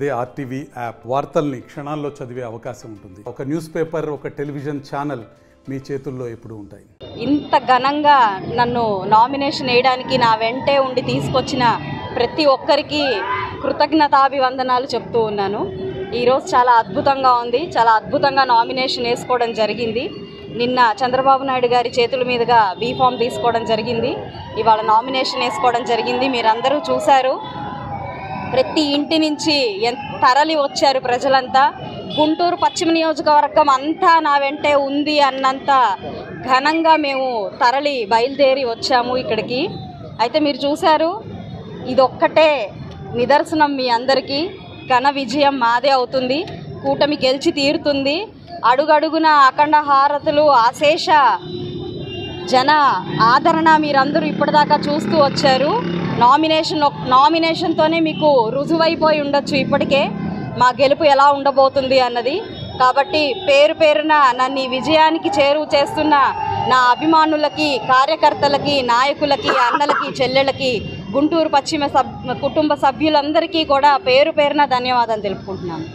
అదే RTV app వార్తల్ని క్షణాల్లో చదివే అవకాశం ఉంటుంది. ఒక న్యూస్ పేపర్, ఒక టెలివిజన్ ఛానల్ మీ చేతుల్లో ఎప్పుడు ఉంటాయి. ఇంత ఘనంగా నన్ను నామినేషన్ వేయడానికి నా వెంటే ఉండి తీసుకొచ్చిన ప్రతి ఒక్కరికి కృతజ్ఞతాభివందనాలు చెప్తూ ఉన్నాను. ఈరోజు చాలా అద్భుతంగా ఉంది. చాలా అద్భుతంగా నామినేషన్ వేసుకోవడం జరిగింది. నిన్న చంద్రబాబు నాయుడు గారి చేతుల మీదుగా బీ ఫామ్ తీసుకోవడం జరిగింది. ఇవాళ నామినేషన్ వేసుకోవడం జరిగింది. మీరందరూ చూశారు. ప్రతి ఇంటి నుంచి తరలి వచ్చారు ప్రజలంతా. గుంటూరు పశ్చిమ నియోజకవర్గం అంతా నా వెంటే ఉంది అన్నంత ఘనంగా మేము తరలి బయలుదేరి వచ్చాము ఇక్కడికి. అయితే మీరు చూశారు, ఇదొక్కటే నిదర్శనం మీ అందరికీ. ఘన విజయం మాదే అవుతుంది. కూటమి గెలిచి తీరుతుంది. అడుగడుగున అఖండ హారతులు, అశేష జన ఆదరణ మీరందరూ ఇప్పటిదాకా చూస్తూ వచ్చారు. నామినేషన్తోనే మీకు రుజువైపోయి ఉండొచ్చు ఇప్పటికే మా గెలుపు ఎలా ఉండబోతుంది అన్నది. కాబట్టి పేరు పేరున నన్ను ఈ విజయానికి చేరువ చేస్తున్న నా అభిమానులకి, కార్యకర్తలకి, నాయకులకి, అన్నలకి, చెల్లెళ్ళకి, గుంటూరు పశ్చిమ కుటుంబ సభ్యులందరికీ కూడా పేరు పేరున ధన్యవాదాలు తెలుపుకుంటున్నాను.